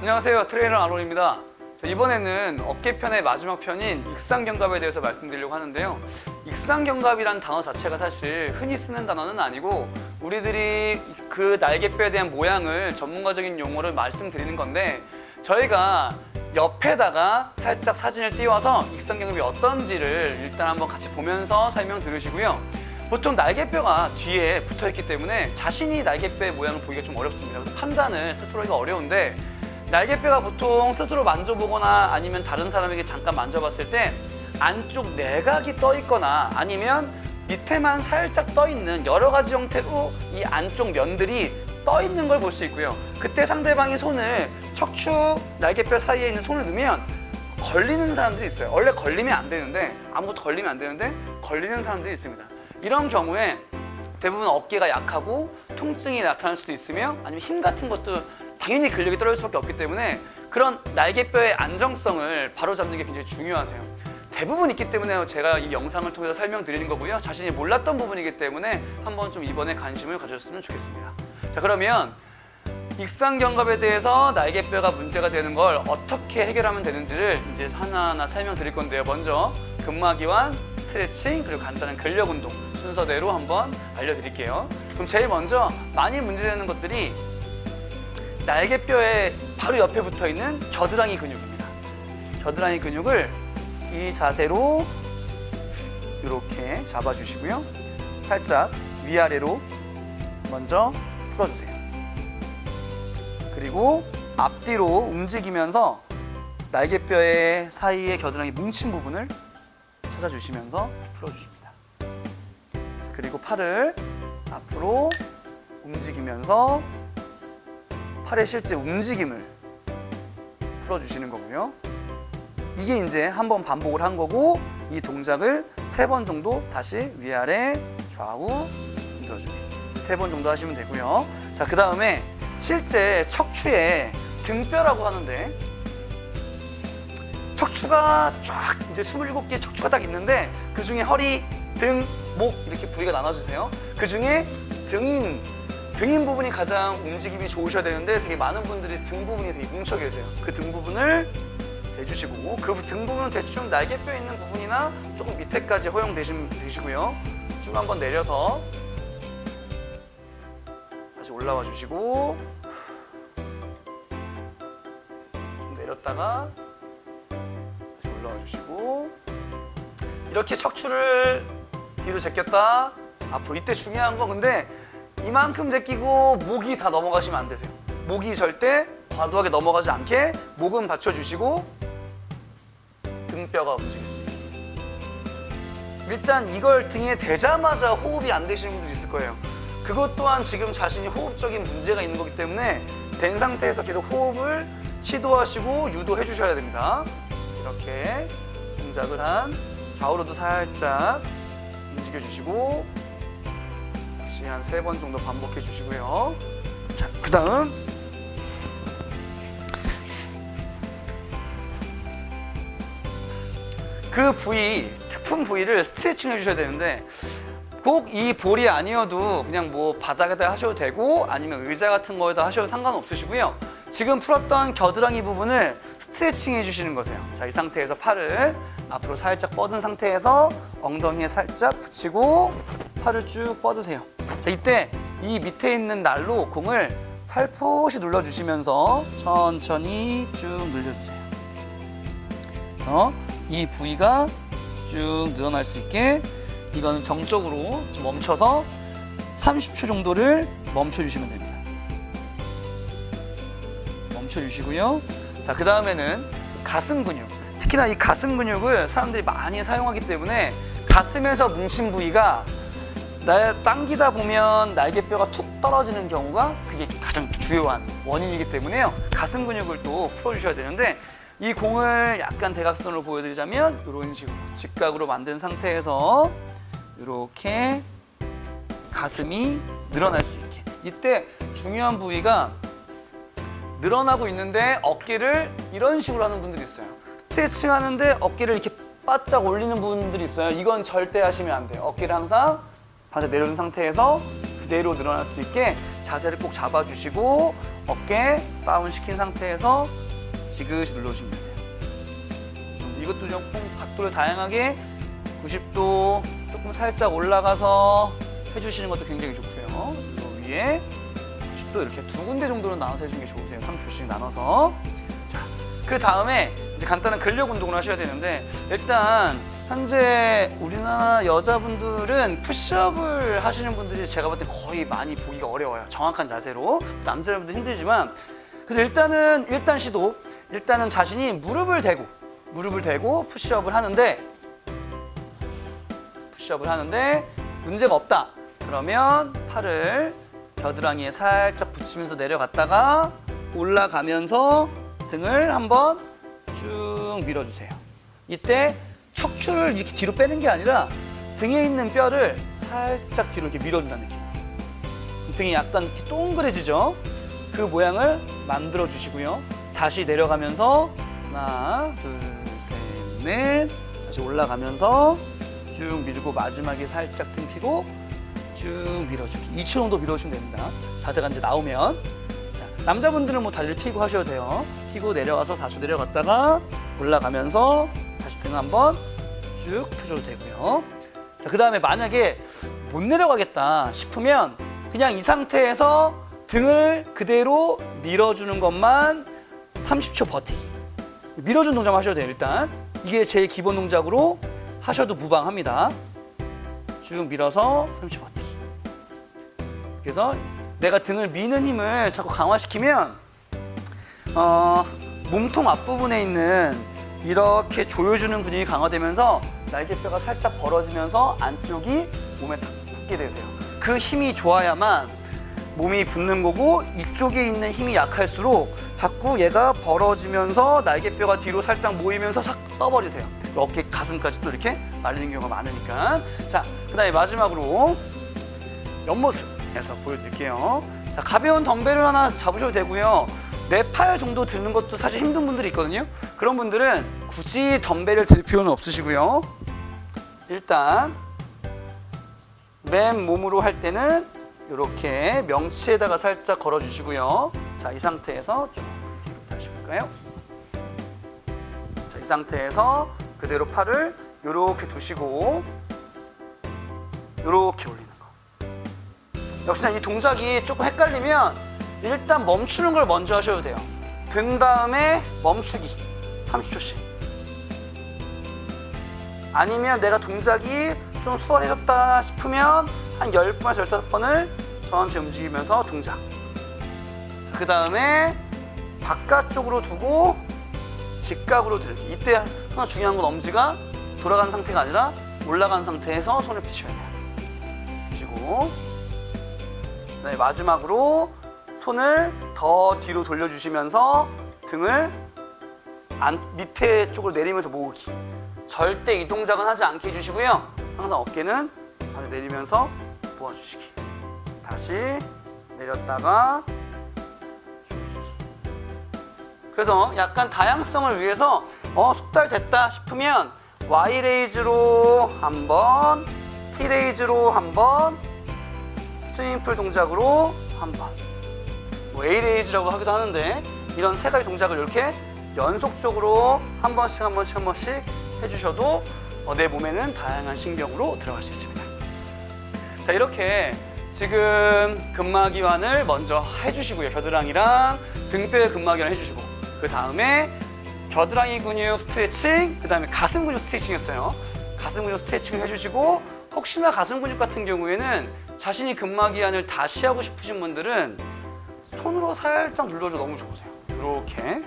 안녕하세요, 트레이너 아론입니다. 이번에는 어깨편의 마지막 편인 익상견갑에 대해서 말씀드리려고 하는데요. 익상견갑이란 단어 자체가 사실 흔히 쓰는 단어는 아니고 우리들이 그 날개뼈에 대한 모양을 전문가적인 용어를 말씀드리는 건데, 저희가 옆에다가 살짝 사진을 띄워서 익상견갑이 어떤지를 일단 한번 같이 보면서 설명 들으시고요. 보통 날개뼈가 뒤에 붙어있기 때문에 자신이 날개뼈의 모양을 보기가 좀 어렵습니다. 그래서 판단을 스스로 하기가 어려운데, 날개뼈가 보통 스스로 만져보거나 아니면 다른 사람에게 잠깐 만져봤을 때 안쪽 내각이 떠 있거나 아니면 밑에만 살짝 떠 있는 여러 가지 형태로 이 안쪽 면들이 떠 있는 걸 볼 수 있고요. 그때 상대방이 손을 척추 날개뼈 사이에 있는 손을 넣으면 걸리는 사람들이 있어요. 원래 걸리면 안 되는데, 아무것도 걸리면 안 되는데 걸리는 사람들이 있습니다. 이런 경우에 대부분 어깨가 약하고 통증이 나타날 수도 있으며 아니면 힘 같은 것도 당연히 근력이 떨어질 수밖에 없기 때문에 그런 날개뼈의 안정성을 바로잡는 게 굉장히 중요하세요. 대부분 있기 때문에 제가 이 영상을 통해서 설명드리는 거고요. 자신이 몰랐던 부분이기 때문에 한번 좀 이번에 관심을 가졌으면 좋겠습니다. 자, 그러면 익상견갑에 대해서 날개뼈가 문제가 되는 걸 어떻게 해결하면 되는지를 이제 하나하나 설명드릴 건데요. 먼저 근막이완, 스트레칭, 그리고 간단한 근력 운동 순서대로 한번 알려드릴게요. 그럼 제일 먼저 많이 문제되는 것들이 날개뼈의 바로 옆에 붙어 있는 겨드랑이 근육입니다. 겨드랑이 근육을 이 자세로 이렇게 잡아주시고요. 살짝 위아래로 먼저 풀어주세요. 그리고 앞뒤로 움직이면서 날개뼈의 사이에 겨드랑이 뭉친 부분을 찾아주시면서 풀어주십니다. 그리고 팔을 앞으로 움직이면서 팔의 실제 움직임을 풀어주시는 거고요. 이게 이제 한번 반복을 한 거고, 이 동작을 3번 정도 다시 위아래 좌우 흔들어주기 3번 정도 하시면 되고요. 자, 그 다음에 실제 척추에 등뼈라고 하는데, 척추가 쫙 이제 27개의 척추가 딱 있는데 그 중에 허리, 등, 목 이렇게 부위가 나눠주세요. 그 중에 등인 부분이 가장 움직임이 좋으셔야 되는데 되게 많은 분들이 등 부분이 되게 뭉쳐 계세요. 그 등 부분을 대주시고, 그 등 부분은 대충 날개뼈 있는 부분이나 조금 밑에까지 허용되시면 되시고요. 쭉 한번 내려서 다시 올라와 주시고, 좀 내렸다가 다시 올라와 주시고, 이렇게 척추를 뒤로 제꼈다 앞으로. 이때 중요한 건 근데 이만큼 제끼고 목이 다 넘어가시면 안 되세요. 목이 절대 과도하게 넘어가지 않게 목은 받쳐주시고 등뼈가 움직일 수 있어요. 일단 이걸 등에 대자마자 호흡이 안 되시는 분들이 있을 거예요. 그것 또한 지금 자신이 호흡적인 문제가 있는 거기 때문에 된 상태에서 계속 호흡을 시도하시고 유도해 주셔야 됩니다. 이렇게 동작을 한 좌우로도 살짝 움직여 주시고 다시 한 3번 정도 반복해 주시고요. 자, 그 다음 그 부위, 특품 부위를 스트레칭 해주셔야 되는데, 꼭 이 볼이 아니어도 그냥 뭐 바닥에다 하셔도 되고 아니면 의자 같은 거에다 하셔도 상관없으시고요. 지금 풀었던 겨드랑이 부분을 스트레칭 해주시는 거세요. 자, 이 상태에서 팔을 앞으로 살짝 뻗은 상태에서 엉덩이에 살짝 붙이고 팔을 쭉 뻗으세요. 자, 이때 이 밑에 있는 날로 공을 살포시 눌러주시면서 천천히 쭉 늘려주세요. 그래서 이 부위가 쭉 늘어날 수 있게 이거는 정적으로 좀 멈춰서 30초 정도를 멈춰주시면 됩니다. 멈춰주시고요. 자, 그 다음에는 가슴 근육. 특히나 이 가슴 근육을 사람들이 많이 사용하기 때문에 가슴에서 뭉친 부위가 당기다 보면 날개뼈가 툭 떨어지는 경우가 그게 가장 주요한 원인이기 때문에요. 가슴 근육을 또 풀어주셔야 되는데, 이 공을 약간 대각선으로 보여드리자면 이런 식으로 직각으로 만든 상태에서 이렇게 가슴이 늘어날 수 있게. 이때 중요한 부위가 늘어나고 있는데 어깨를 이런 식으로 하는 분들이 있어요. 스트레칭 하는데 어깨를 이렇게 바짝 올리는 분들이 있어요. 이건 절대 하시면 안 돼요. 어깨를 항상 바닥 내려놓은 상태에서 그대로 늘어날 수 있게 자세를 꼭 잡아주시고 어깨 다운 시킨 상태에서 지그시 눌러주시면 되세요. 이것도 조금 각도를 다양하게 90도 조금 살짝 올라가서 해주시는 것도 굉장히 좋고요. 이 위에 90도 이렇게 두 군데 정도로 나눠서 해주는 게 좋으세요. 30초씩 나눠서. 자, 그 다음에 이제 간단한 근력 운동을 하셔야 되는데 일단 현재 우리나라 여자분들은 푸시업을 하시는 분들이 제가 볼 때 거의 많이 보기가 어려워요. 정확한 자세로. 남자분도 힘들지만 그래서 일단 시도 일단은 자신이 무릎을 대고 푸시업을 하는데 문제가 없다. 그러면 팔을 겨드랑이에 살짝 붙이면서 내려갔다가 올라가면서 등을 한번 쭉 밀어주세요. 이때 척추를 이렇게 뒤로 빼는 게 아니라 등에 있는 뼈를 살짝 뒤로 이렇게 밀어준다는 느낌. 등이 약간 이렇게 동그래지죠? 그 모양을 만들어 주시고요. 다시 내려가면서 하나, 둘, 셋, 넷. 다시 올라가면서 쭉 밀고 마지막에 살짝 등 펴고 쭉 밀어주기. 2초 정도 밀어주시면 됩니다. 자세가 이제 나오면. 자, 남자분들은 뭐 다리를 펴고 하셔도 돼요. 펴고 내려와서 4초 내려갔다가 올라가면서 다시 등 한번 쭉 펴줘도 되고요. 자, 그 다음에 만약에 못 내려가겠다 싶으면 그냥 이 상태에서 등을 그대로 밀어주는 것만 30초 버티기. 밀어주는 동작만 하셔도 돼요. 일단 이게 제일 기본 동작으로 하셔도 무방합니다. 쭉 밀어서 30초 버티기. 그래서 내가 등을 미는 힘을 자꾸 강화시키면 몸통 앞부분에 있는 이렇게 조여주는 근육이 강화되면서 날개뼈가 살짝 벌어지면서 안쪽이 몸에 탁 붙게 되세요. 그 힘이 좋아야만 몸이 붙는 거고 이쪽에 있는 힘이 약할수록 자꾸 얘가 벌어지면서 날개뼈가 뒤로 살짝 모이면서 싹 떠버리세요. 어깨 가슴까지 또 이렇게 말리는 경우가 많으니까. 자, 그 다음에 마지막으로 옆모습에서 보여드릴게요. 자, 가벼운 덤벨을 하나 잡으셔도 되고요. 내 팔 정도 드는 것도 사실 힘든 분들이 있거든요. 그런 분들은 굳이 덤벨을 들 필요는 없으시고요. 일단 맨 몸으로 할 때는 이렇게 명치에다가 살짝 걸어주시고요. 자, 이 상태에서 좀 뒤로 다시 볼까요? 자, 이 상태에서 그대로 팔을 이렇게 두시고 이렇게 올리는 거. 역시나 이 동작이 조금 헷갈리면 일단 멈추는 걸 먼저 하셔도 돼요. 든 다음에 멈추기 30초씩. 아니면 내가 동작이 좀 수월해졌다 싶으면 한 10번에서 15번을 천천히 움직이면서 동작. 그 다음에 바깥쪽으로 두고 직각으로 들기. 이때 하나 중요한 건 엄지가 돌아가는 상태가 아니라 올라간 상태에서 손을 펴셔야 돼요. 펴시고 네, 마지막으로 손을 더 뒤로 돌려주시면서 등을 밑에 쪽으로 내리면서 모으기. 절대 이 동작은 하지 않게 해주시고요. 항상 어깨는 아래 내리면서 모아주시기. 다시 내렸다가 그래서 약간 다양성을 위해서 숙달됐다 싶으면 Y 레이즈로 한번, T 레이즈로 한번, 스윙풀 동작으로 한번, 뭐 A 레이즈라고 하기도 하는데 이런 세 가지 동작을 이렇게 연속적으로 한 번씩 해주셔도 내 몸에는 다양한 신경으로 들어갈 수 있습니다. 자, 이렇게 지금 근막이완을 먼저 해주시고요. 겨드랑이랑 등뼈의 근막이완을 해주시고 그 다음에 겨드랑이 근육 스트레칭, 그 다음에 가슴 근육 스트레칭이었어요. 가슴 근육 스트레칭을 해주시고 혹시나 가슴 근육 같은 경우에는 자신이 근막이완을 다시 하고 싶으신 분들은 손으로 살짝 눌러줘도 너무 좋으세요. 이렇게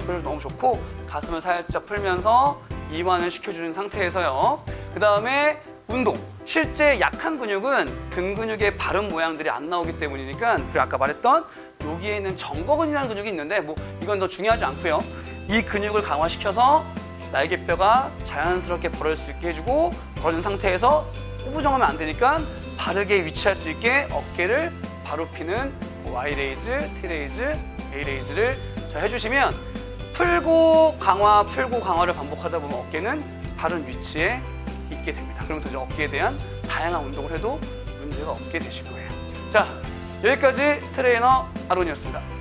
눌러줘도 너무 좋고 가슴을 살짝 풀면서 이완을 시켜주는 상태에서요. 그 다음에 운동. 실제 약한 근육은 등 근육의 바른 모양들이 안 나오기 때문이니까 그리고 아까 말했던 여기에 있는 정거근이라는 근육이 있는데 뭐 이건 더 중요하지 않고요. 이 근육을 강화시켜서 날개뼈가 자연스럽게 벌어질 수 있게 해주고 벌어진 상태에서 꾸부정하면 안 되니까 바르게 위치할 수 있게 어깨를 바로 피는 Y 레이즈, T 레이즈, A 레이즈를 잘 해주시면 풀고 강화, 풀고 강화를 반복하다 보면 어깨는 바른 위치에 있게 됩니다. 그러면서 이제 어깨에 대한 다양한 운동을 해도 문제가 없게 되실 거예요. 자, 여기까지 트레이너 아론이었습니다.